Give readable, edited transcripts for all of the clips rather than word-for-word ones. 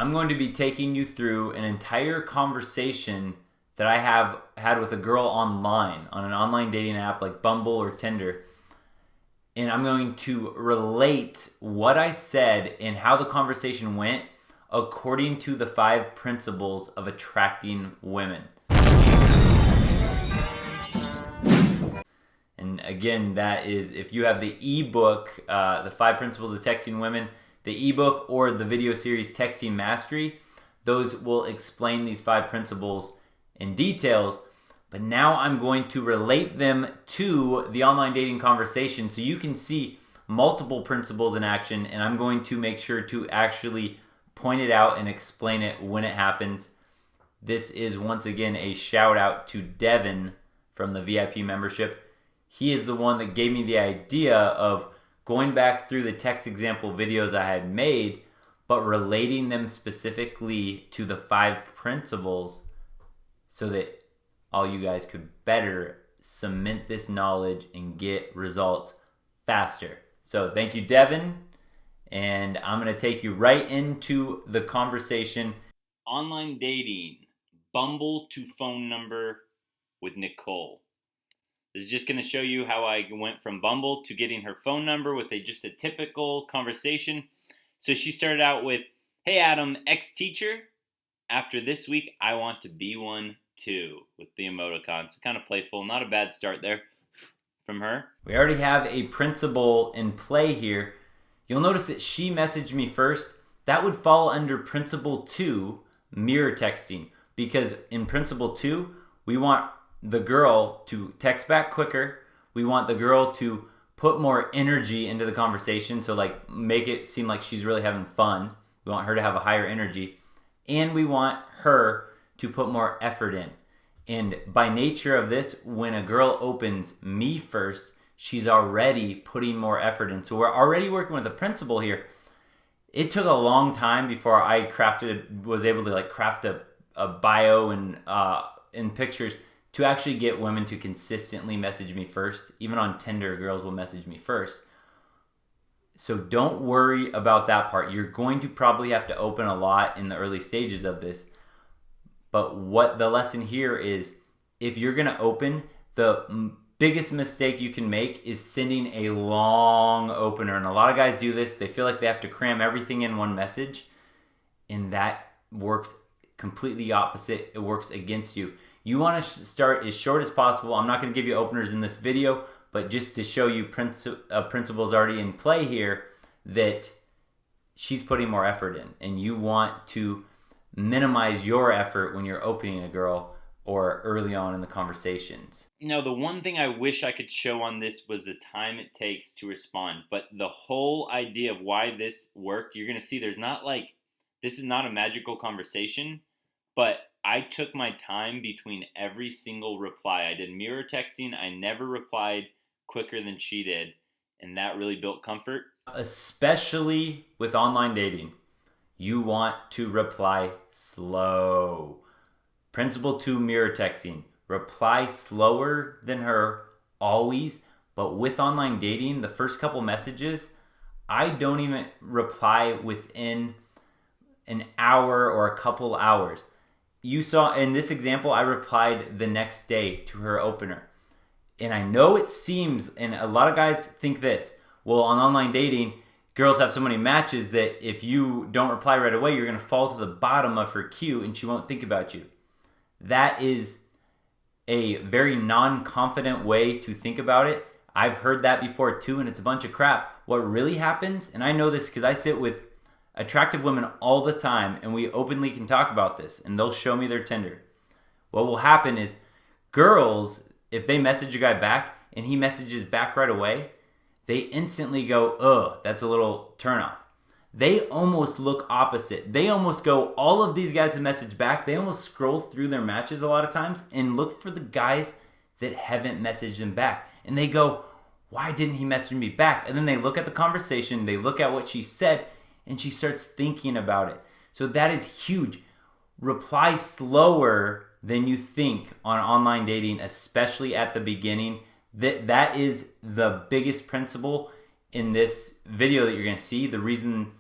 I'm going to be taking you through an entire conversation that I have had with a girl online on an online dating app like Bumble or Tinder. And I'm going to relate what I said and how the conversation went according to the 5 principles of attracting women. And again, that is if you have the ebook, the 5 principles of texting women, the ebook or the video series Texting Mastery, those will explain these 5 principles in details. But now I'm going to relate them to the online dating conversation so you can see multiple principles in action, and I'm going to make sure to actually point it out and explain it when it happens. This is once again a shout out to Devin from the VIP membership. He is the one that gave me the idea of going back through the text example videos I had made, but relating them specifically to the 5 principles so that all you guys could better cement this knowledge and get results faster. So thank you, Devin. And I'm going to take you right into the conversation. Online dating, Bumble to phone number with Nicole. This is just going to show you how I went from Bumble to getting her phone number with just a typical conversation. So she started out with, "Hey Adam, ex-teacher. After this week, I want to be one too," with the emoticons. So kind of playful. Not a bad start there from her. We already have a principle in play here. You'll notice that she messaged me first. That would fall under principle 2, mirror texting. Because in principle 2, we want the girl to text back quicker. We want the girl to put more energy into the conversation. So like make it seem like she's really having fun. We want her to have a higher energy. And we want her to put more effort in. And by nature of this, when a girl opens me first, she's already putting more effort in. So we're already working with a principle here. It took a long time before I was able to craft a bio and in pictures to actually get women to consistently message me first. Even on Tinder, girls will message me first. So don't worry about that part. You're going to probably have to open a lot in the early stages of this. But what the lesson here is, if you're going to open, the biggest mistake you can make is sending a long opener. And a lot of guys do this. They feel like they have to cram everything in one message. And that works completely opposite. It works against you. You want to start as short as possible. I'm not going to give you openers in this video, but just to show you principles already in play here that she's putting more effort in. And you want to minimize your effort when you're opening a girl or early on in the conversations. Now, the one thing I wish I could show on this was the time it takes to respond. But the whole idea of why this worked, you're going to see this is not a magical conversation, but I took my time between every single reply. I did mirror texting. I never replied quicker than she did, and that really built comfort. Especially with online dating, you want to reply slow. Principle 2, mirror texting. Reply slower than her, always. But with online dating, the first couple messages, I don't even reply within an hour or a couple hours. You saw in this example, I replied the next day to her opener. And I know it seems, and a lot of guys think this, well, on online dating, girls have so many matches that if you don't reply right away, you're going to fall to the bottom of her queue and she won't think about you. That is a very non-confident way to think about it. I've heard that before too, and it's a bunch of crap. What really happens, and I know this because I sit with attractive women all the time, and we openly can talk about this, and they'll show me their Tinder. What will happen is girls, if they message a guy back and he messages back right away, they instantly go, "Ugh, that's a little turnoff." They almost look opposite. They almost go, all of these guys have messaged back. They almost scroll through their matches a lot of times and look for the guys that haven't messaged them back. And they go, "Why didn't he message me back?" And then they look at the conversation, they look at what she said, and she starts thinking about it. So that is huge. Reply slower than you think on online dating, especially at the beginning. That is the biggest principle in this video that you're going to see. The reason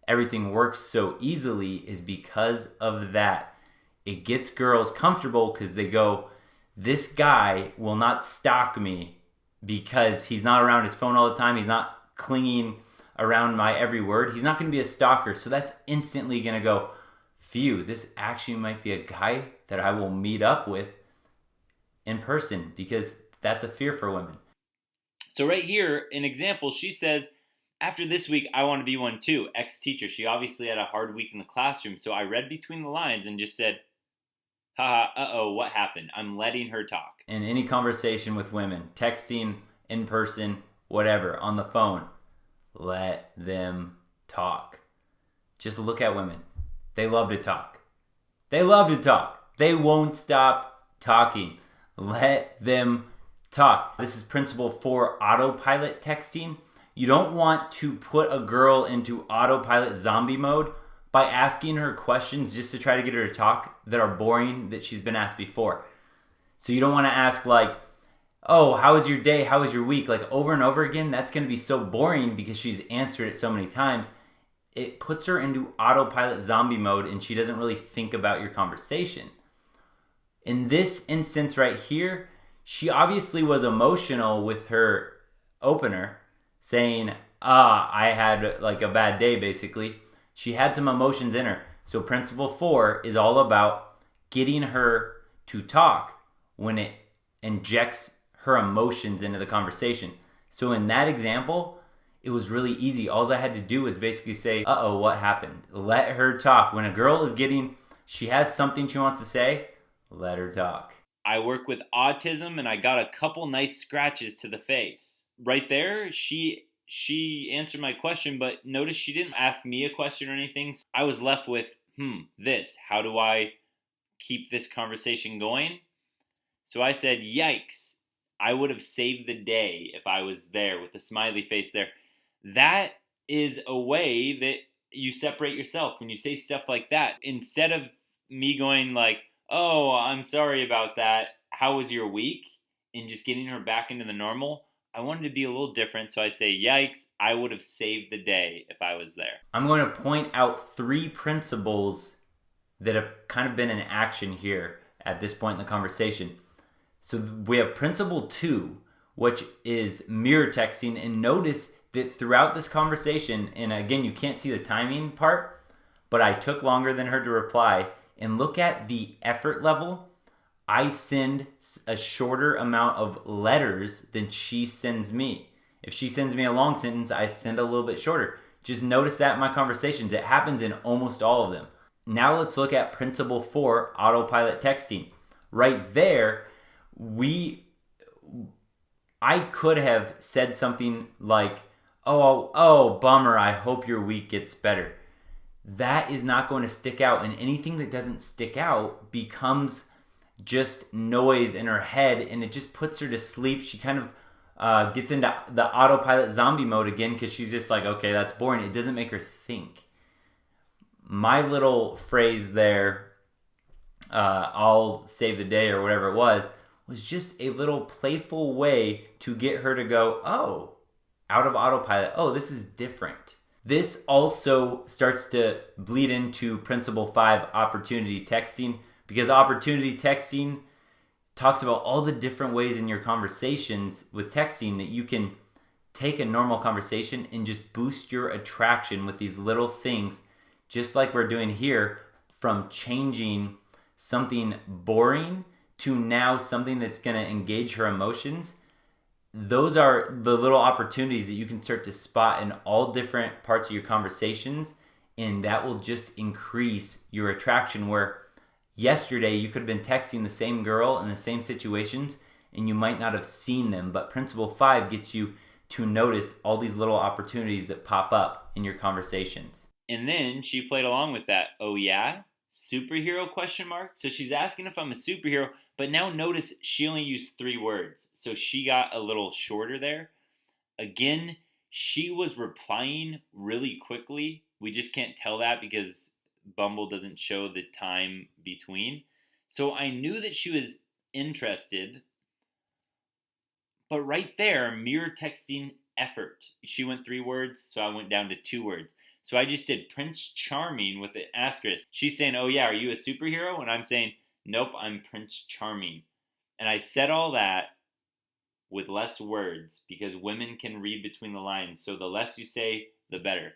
everything works so easily is because of that. It gets girls comfortable because they go, this guy will not stalk me because he's not around his phone all the time. He's not clinging around my every word. He's not going to be a stalker. So that's instantly going to go, phew, this actually might be a guy that I will meet up with in person, because that's a fear for women. So right here, an example, she says, after this week, I want to be one too. Ex-teacher. She obviously had a hard week in the classroom. So I read between the lines and just said, haha, uh-oh, what happened? I'm letting her talk. In any conversation with women, texting, in person, whatever, on the phone, let them talk. Just look at women. They love to talk. They love to talk. They won't stop talking. Let them talk. This is principle 4, autopilot texting. You don't want to put a girl into autopilot zombie mode by asking her questions just to try to get her to talk that are boring, that she's been asked before. So you don't want to ask like, oh, how was your day? How was your week? Like over and over again. That's going to be so boring because she's answered it so many times. It puts her into autopilot zombie mode and she doesn't really think about your conversation. In this instance right here, she obviously was emotional with her opener, saying, I had like a bad day, basically. She had some emotions in her. So principle 4 is all about getting her to talk when it injects her emotions into the conversation. So in that example, it was really easy. All I had to do was basically say, uh-oh, what happened? Let her talk. When a girl is she has something she wants to say, let her talk. I work with autism and I got a couple nice scratches to the face. Right there, she answered my question, but notice she didn't ask me a question or anything. So I was left with, this. How do I keep this conversation going? So I said, yikes. I would have saved the day if I was there with the smiley face there. That is a way that you separate yourself when you say stuff like that. Instead of me going like, oh, I'm sorry about that, how was your week? And just getting her back into the normal, I wanted to be a little different. So I say, yikes, I would have saved the day if I was there. I'm going to point out 3 principles that have kind of been in action here at this point in the conversation. So we have principle 2, which is mirror texting. And notice that throughout this conversation, and again, you can't see the timing part, but I took longer than her to reply. And look at the effort level. I send a shorter amount of letters than she sends me. If she sends me a long sentence, I send a little bit shorter. Just notice that in my conversations. It happens in almost all of them. Now let's look at principle 4, autopilot texting. Right there, I could have said something like, oh, bummer, I hope your week gets better. That is not going to stick out, and anything that doesn't stick out becomes just noise in her head, and it just puts her to sleep. She kind of gets into the autopilot zombie mode again because she's just like, okay, that's boring. It doesn't make her think. My little phrase there, I'll save the day or whatever it was just a little playful way to get her to go, oh, out of autopilot, oh, this is different. This also starts to bleed into principle 5, opportunity texting, because opportunity texting talks about all the different ways in your conversations with texting that you can take a normal conversation and just boost your attraction with these little things, just like we're doing here, from changing something boring to now something that's going to engage her emotions. Those are the little opportunities that you can start to spot in all different parts of your conversations, and that will just increase your attraction. Where yesterday you could have been texting the same girl in the same situations and you might not have seen them, but principle 5 gets you to notice all these little opportunities that pop up in your conversations. And then she played along with that. Oh yeah? Superhero question mark? So she's asking if I'm a superhero, but now notice she only used 3 words. So she got a little shorter there. Again, she was replying really quickly. We just can't tell that because Bumble doesn't show the time between. So I knew that she was interested. But right there, mirror texting effort. She went 3 words, so I went down to 2 words. So I just did Prince Charming with an asterisk. She's saying, oh yeah, are you a superhero? And I'm saying, nope, I'm Prince Charming. And I said all that with less words because women can read between the lines. So the less you say, the better.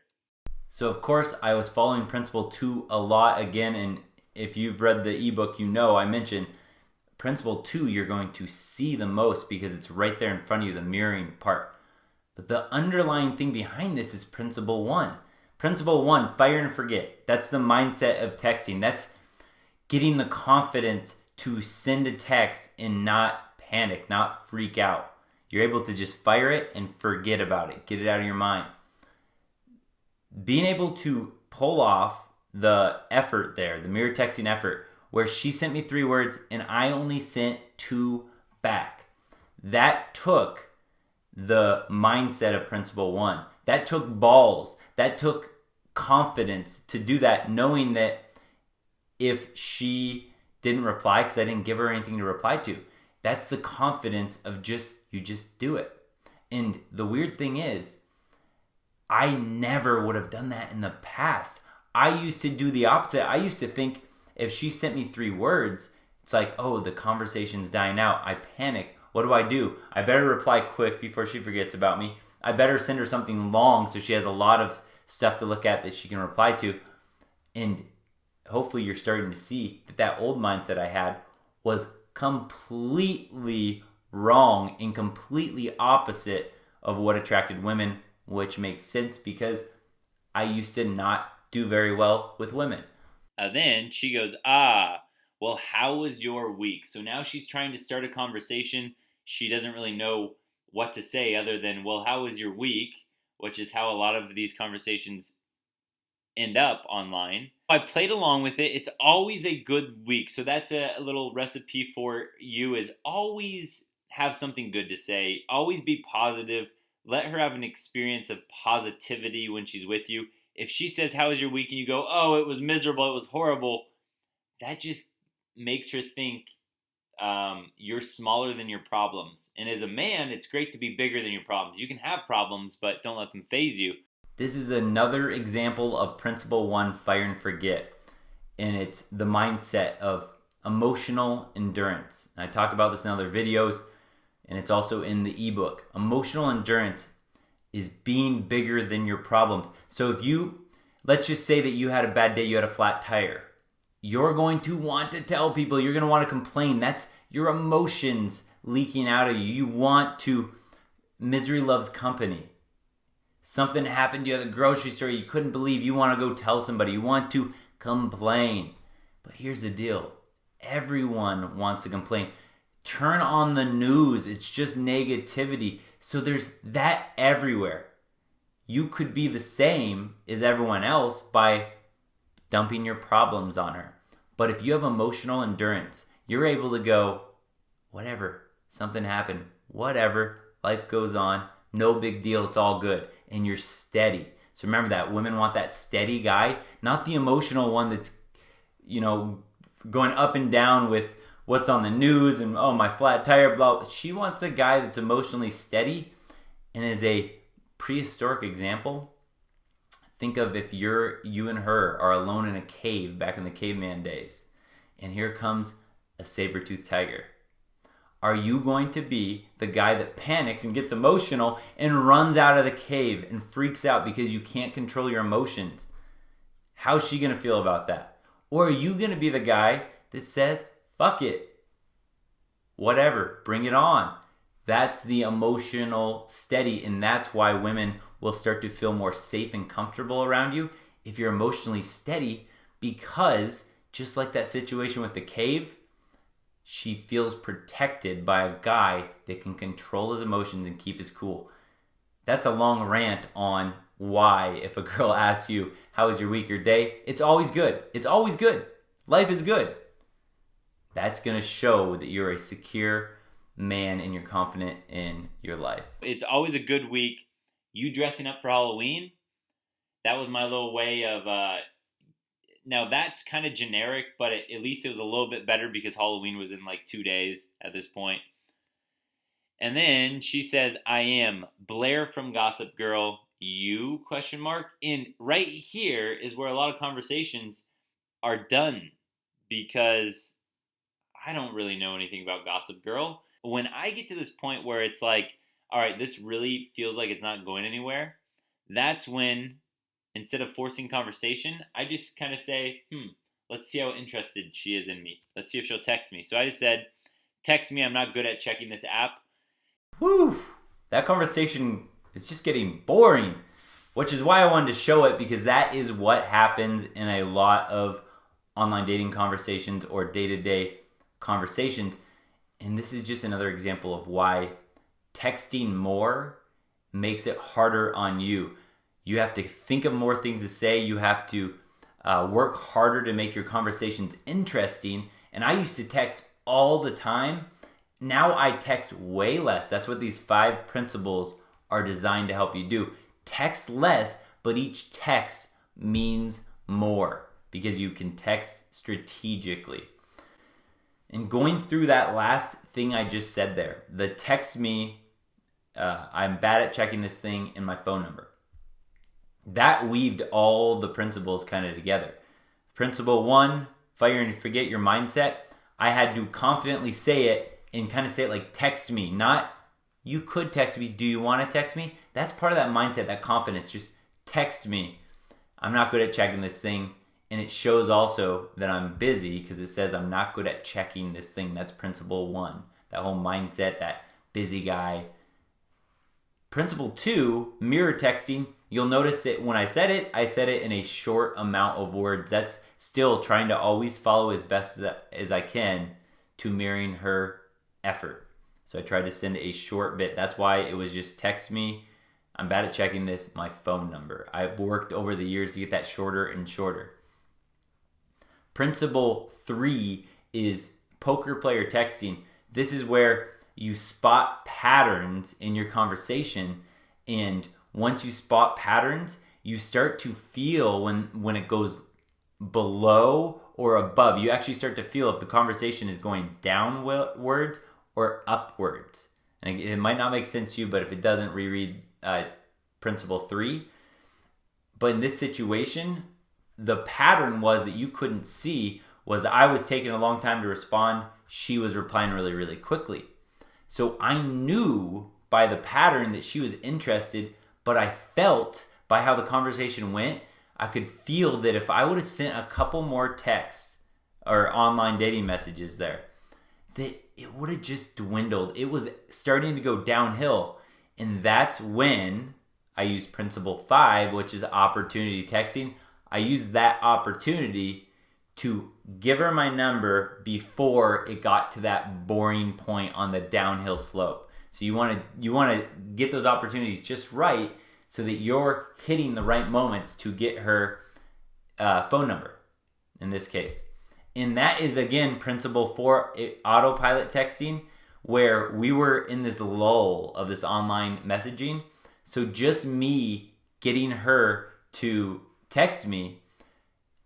So of course I was following Principle 2 a lot again, and if you've read the ebook, you know I mentioned Principle 2 you're going to see the most because it's right there in front of you, the mirroring part. But the underlying thing behind this is Principle 1. Principle 1, fire and forget. That's the mindset of texting. That's getting the confidence to send a text and not panic, not freak out. You're able to just fire it and forget about it. Get it out of your mind. Being able to pull off the effort there, the mirror texting effort, where she sent me 3 words and I only sent 2 back. That took the mindset of Principle 1. That took balls. That took confidence to do that, knowing that if she didn't reply, because I didn't give her anything to reply to, that's the confidence of you just do it. And the weird thing is, I never would have done that in the past. I used to do the opposite. I used to think if she sent me 3 words, it's like, oh, the conversation's dying out. I panic. What do? I better reply quick before she forgets about me. I better send her something long so she has a lot of stuff to look at that she can reply to. And hopefully you're starting to see that old mindset I had was completely wrong and completely opposite of what attracted women, which makes sense because I used to not do very well with women. Then she goes, well, how was your week? So now she's trying to start a conversation. She doesn't really know what to say other than, well, how was your week? Which is how a lot of these conversations end up online. I played along with it. It's always a good week. So that's a little recipe for you, is always have something good to say. Always be positive. Let her have an experience of positivity when she's with you. If she says, how was your week? And you go, oh, it was miserable. It was horrible. That just makes her think you're smaller than your problems. And as a man, it's great to be bigger than your problems. You can have problems, but don't let them faze you. This is another example of Principle 1, fire and forget. And it's the mindset of emotional endurance. I talk about this in other videos, and it's also in the ebook. Emotional endurance is being bigger than your problems. So if let's just say that you had a bad day, you had a flat tire. You're going to want to tell people, you're going to want to complain. That's your emotions leaking out of you. You want to, misery loves company. Something happened to you at the grocery store you couldn't believe. You want to go tell somebody. You want to complain. But here's the deal. Everyone wants to complain. Turn on the news. It's just negativity. So there's that everywhere. You could be the same as everyone else by dumping your problems on her. But if you have emotional endurance, you're able to go, whatever, something happened, whatever, life goes on, no big deal, it's all good. And you're steady. So remember that women want that steady guy, not the emotional one that's, going up and down with what's on the news and, oh, my flat tire, blah. She wants a guy that's emotionally steady. And as a prehistoric example, think of if you and her are alone in a cave back in the caveman days, and here comes a saber-toothed tiger. Are you going to be the guy that panics and gets emotional and runs out of the cave and freaks out because you can't control your emotions? How's she going to feel about that? Or are you going to be the guy that says, fuck it, whatever, bring it on? That's the emotional steady, and that's why women will start to feel more safe and comfortable around you if you're emotionally steady, because just like that situation with the cave, she feels protected by a guy that can control his emotions and keep his cool. That's a long rant on why if a girl asks you, how was your week or day? It's always good. It's always good. Life is good. That's going to show that you're a secure man and you're confident in your life. It's always a good week. You dressing up for Halloween, that was my little way of, now that's kind of generic, but at least it was a little bit better because Halloween was in like 2 days at this point. And then she says, I am Blair from Gossip Girl. you question mark. And right here is where a lot of conversations are done, because I don't really know anything about Gossip Girl. When I get to this point where it's like, all right, this really feels like it's not going anywhere, that's when, instead of forcing conversation, I just kind of say, let's see how interested she is in me. Let's see if she'll text me. So I just said, text me. I'm not good at checking this app. Whew. That conversation is just getting boring, which is why I wanted to show it, because that is what happens in a lot of online dating conversations or day-to-day conversations. And this is just another example of why texting more makes it harder on you. You have to think of more things to say. You have to work harder to make your conversations interesting. And I used to text all the time. Now I text way less. That's what these 5 principles are designed to help you do. Text less, but each text means more because you can text strategically. And going through that last thing I just said there, the text me, I'm bad at checking this thing, in my phone number. That weaved all the principles kind of together. Principle 1, fire and forget your mindset. I had to confidently say it and kind of say it like, text me, not you could text me. Do you want to text me? That's part of that mindset, that confidence. Just text me. I'm not good at checking this thing. And it shows also that I'm busy because it says I'm not good at checking this thing. That's principle 1. That whole mindset, that busy guy. Principle 2, mirror texting. You'll notice that when I said it in a short amount of words. That's still trying to always follow as best as I can to mirroring her effort. So I tried to send a short bit. That's why it was just text me. I'm bad at checking this, my phone number. I've worked over the years to get that shorter and shorter. Principle 3 is poker player texting. This is where you spot patterns in your conversation, and once you spot patterns, you start to feel when it goes below or above. You actually start to feel if the conversation is going downwards or upwards. And it might not make sense to you, but if it doesn't, reread principle 3. But in this situation, the pattern was that you couldn't see was I was taking a long time to respond. She was replying really, really quickly. So I knew by the pattern that she was interested, but I felt by how the conversation went, I could feel that if I would have sent a couple more texts or online dating messages there, that it would have just dwindled. It was starting to go downhill. And that's when I used principle 5, which is opportunity texting. I used that opportunity to give her my number before it got to that boring point on the downhill slope. So you want to get those opportunities just right so that you're hitting the right moments to get her phone number in this case. And that is, again, principle 4, autopilot texting, where we were in this lull of this online messaging. So just me getting her to text me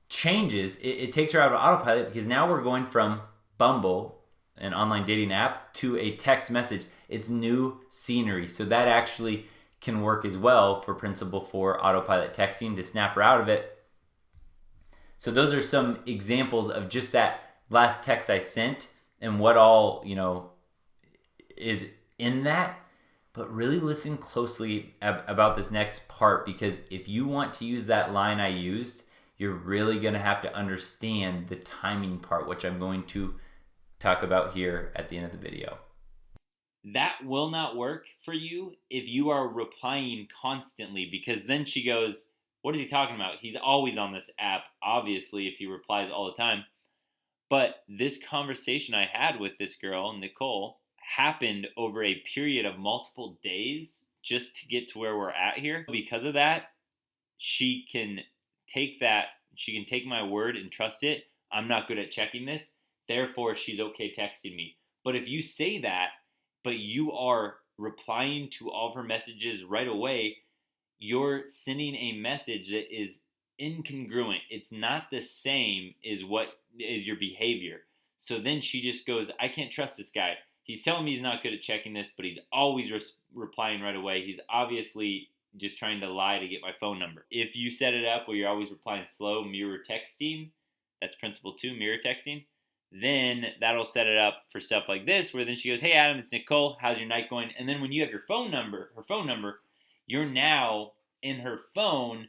changes. It takes her out of autopilot because now we're going from Bumble, an online dating app, to a text message. It's new scenery. So that actually can work as well for principle 4, autopilot texting, to snap her out of it. So those are some examples of just that last text I sent and what all, is in that. But really listen closely about this next part, because if you want to use that line I used, you're really going to have to understand the timing part, which I'm going to talk about here at the end of the video. That will not work for you if you are replying constantly, because then she goes, what is he talking about? He's always on this app, obviously, if he replies all the time. But this conversation I had with this girl, Nicole, happened over a period of multiple days just to get to where we're at here. Because of that, she can take my word and trust it. I'm not good at checking this. Therefore, she's okay texting me. But if you say that, but you are replying to all of her messages right away, you're sending a message that is incongruent. It's not the same as what is your behavior. So then she just goes, I can't trust this guy. He's telling me he's not good at checking this, but he's always replying right away. He's obviously just trying to lie to get my phone number. If you set it up where you're always replying slow, mirror texting, that's principle 2, mirror texting, then that'll set it up for stuff like this, where then she goes, hey Adam, it's Nicole, how's your night going? And then when you have her phone number, you're now in her phone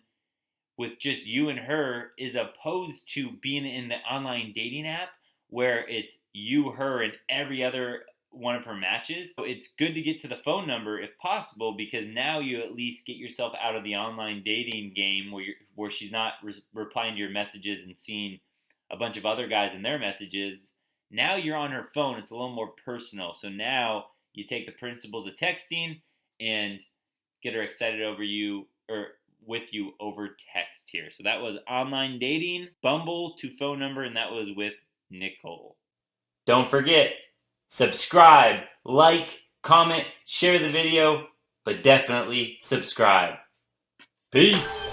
with just you and her, as opposed to being in the online dating app where it's you, her, and every other one of her matches. So it's good to get to the phone number if possible, because now you at least get yourself out of the online dating game where she's not replying to your messages and seeing a bunch of other guys in their messages. Now you're on her phone. It's a little more personal. So now you take the principles of texting and get her excited over you, or with you over text here. So that was online dating, Bumble to phone number, and that was with Nicole. Don't forget, subscribe, like, comment, share the video, but definitely subscribe. Peace.